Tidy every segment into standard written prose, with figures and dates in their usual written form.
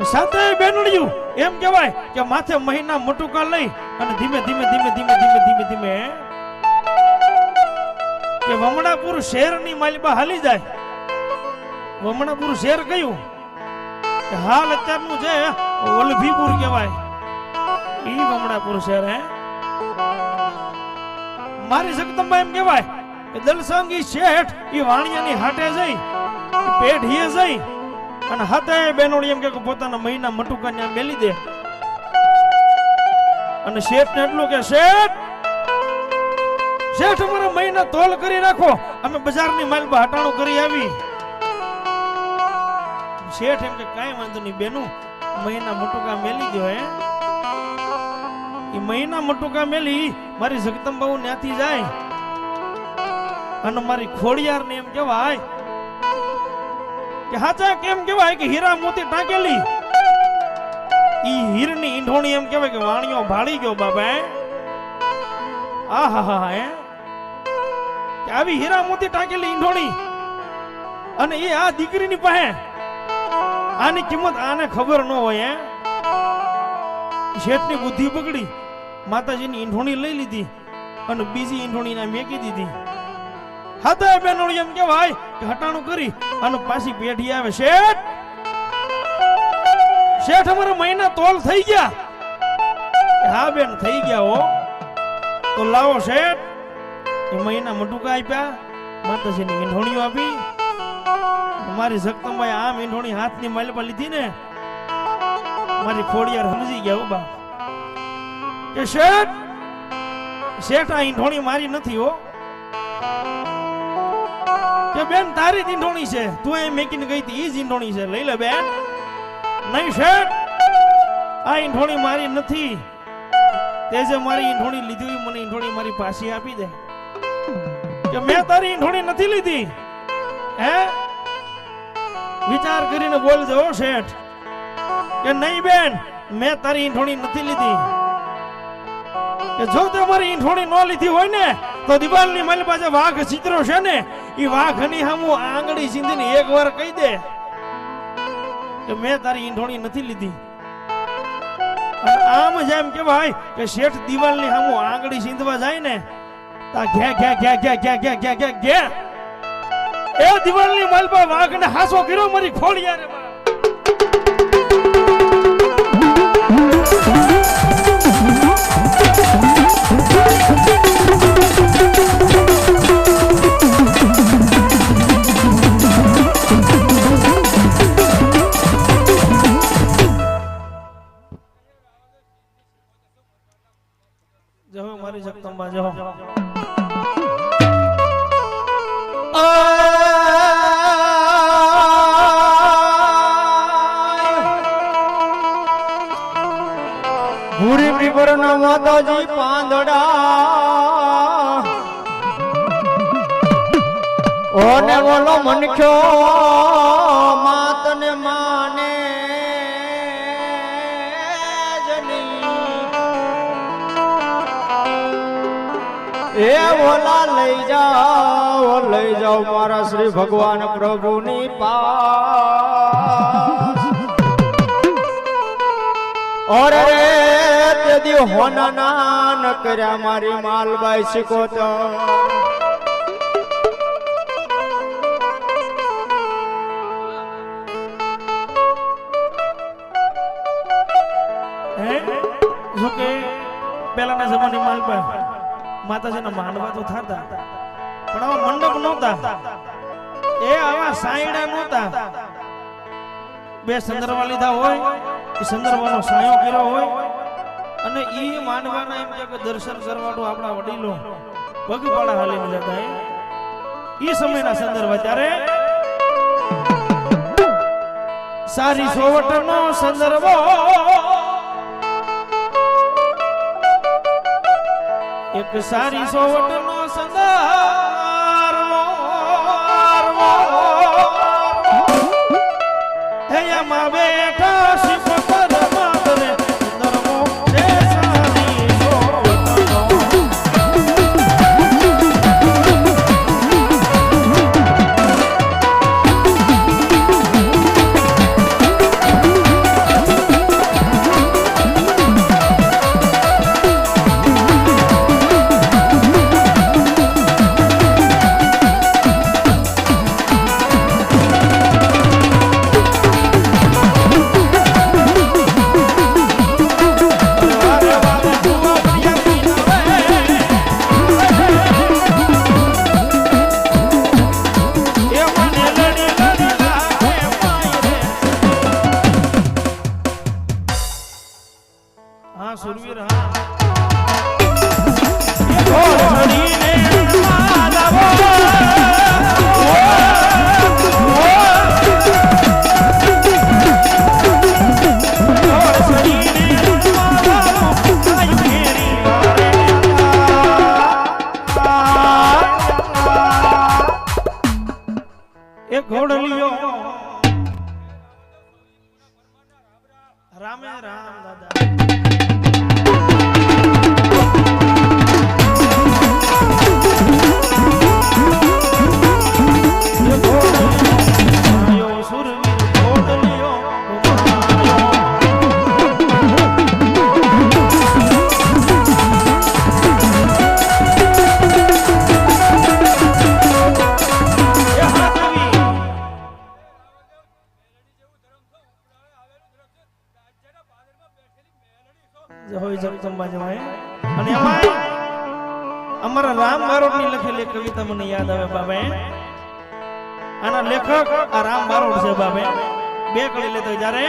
સાથે બેનડિયું એમ કહેવાય કે માથે મહિના મટુકા લઈ અને ધીમે ધીમે ધીમે ધીમે ધીમે ધીમે ધીમે કે વમણાપુર શહેરની માલિબા હાલી જાય. વમણાપુર શહેર કયું કે હાલ અત્યારનું છે વલભીપુર કહેવાય. ઈ વમણાપુર શહેર હે. મારી જગદંબા એમ કહેવાય કે દલસંગી શેઠ ઈ વાણિયાની હાટે જઈ પેઢીએ જઈ અને હાથે બેનોડી એમ કે પોતાના મહિના મટુકા ને મેલી દે અને શેઠ ને એટલું કે શેઠ અમારા મહિના તોલ કરી રાખો, અમે બજારની માલબા હટાણું કરી આવી. શેઠ એમ કે કાંઈ વાંધો નહીં બેનું, મહિના મટુકા મેલી દો. હે એ મહિના મટુકા મેલી મારી જગદંબાઉ ન્યાથી જાય અને મારી ખોડિયાર ને એમ કહેવાય કે હાચા કેમ કહેવાય કે હીરા મોતી ટાંકેલી ઈ હીરની ઈંઢોણી એમ કહેવાય કે વાણિયો ભાળી ગયો બાબા. આહા હે કે આવી હીરા મોતી ટાંકેલી ઈંઢોણી અને એ આ દીકરીની પાસે આની કિંમત આને ખબર ન હોય. હે શેઠની બુદ્ધિ બગડી, માતાજીની ઈંઢોણી લઈ લીધી અને બીજી ઈંઢોણી ને મેકી દીધી. હાથે બેનોડી એમ કહેવાય કે હટાણું કરી અને પાછી પેઢી આવે. શેઠ અમારા મહિના તોલ થઈ ગયા. હા બેન થઈ ગયા હો. તો લાવો શેઠ. એ મહિના મટુકા આપ્યા, માતાજીની ઈંઢોણીઓ આપી. મારી જગદંબાએ આમ ઈંઢોણી હાથની માલપા લીધી ને મારી ખોડિયાર સમજી ગયા. ઉભા કે શેઠ આ ઈંઢોણી મારી નથી હો. કે બેન તારી જ ઈંઢોણી છે, તું અહીં મેકીને ગઈ હતી ઈ જ ઈંઢોણી છે, લઈ લે બેન. નહીં શેઠ આ ઈંઢોણી મારી નથી, તે જે મારી ઈંઢોણી લીધી મને ઈંઢોણી મારી પાછી આપી દે. કે મેં તારી ઈંઢોણી નથી લીધી. હે વિચાર કરીને બોલજો શેઠ. કે નહીં બેન મેં તારી ઈંઢોણી નથી લીધી. કે જો તે મારી ઈંઢોણી ન લીધી હોય ને તો દિવાલની માલપા જે વાઘ ચિત્રો છે ને ઈ વાઘની સામું આંગળી સીંધીને એકવાર કહી દે કે મેં તારી ઈંઢોણી નથી લીધી. આમ જ એમ કહેવાય કે શેઠ દિવાલની સામું આંગળી સીંધવા જાય ને તા ઘે ઘે ઘે ઘે ઘે ઘે ઘે ઘે ઘે એ દિવાલની માલપા વાઘને હાસો કર્યો મારી ખોડિયારે. જો મારી જગદંબા જો ભૂરી પીપરના માતાજી પાંદડા ઓને બોલો મનખ્યો માતને માને એ ઓલા લઈ જાઓ મારા શ્રી ભગવાન પ્રભુની પાસ. ઓરે તે દી હોના ના ન કર્યા મારી માલબાઈ શીખોતો. જો કે પેલાના જમાની માલબા માતાજીના માંડવા તો થતા પણ આવા મંડપ નહોતા, એ આવા સાયડા નહોતા. બે સંદર્ભા લીધા હોય, એ સંદર્ભનો સાયો કર્યો હોય અને ઈ માંડવાના એમ કે દર્શન કરવાનું આપણા વડીલો પગપાળા હાલીને જતા. ઈ સમયના સંદર્ભ ત્યારે સારી સોવટનો સંદર્ભ એક સારી સોવટનો સંદર્ભ હૈયામાં બેઠા શિવ પરમાત્રે સંદર્ભો રે સારી સોવટનો. હા સુરવીર હા એ ઘોડ ચડીને લાવો ઘોડલિયો રામે રામ દાદા સુરવીર ઘોડલિયો હોય જગદંબા જવાય અને એમાં અમારા રામ બારોટ ની લખેલી કવિતા મને યાદ આવે બાબે આના લેખક આ રામ બારોટ છે બાબે બે કડી લેતો જ્યારે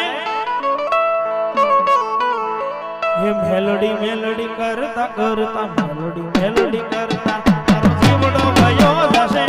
હે મેલોડી મેલોડી કરતા કરતા મેલોડી મેલોડી કરતા તારો જીવડો ગયો જશે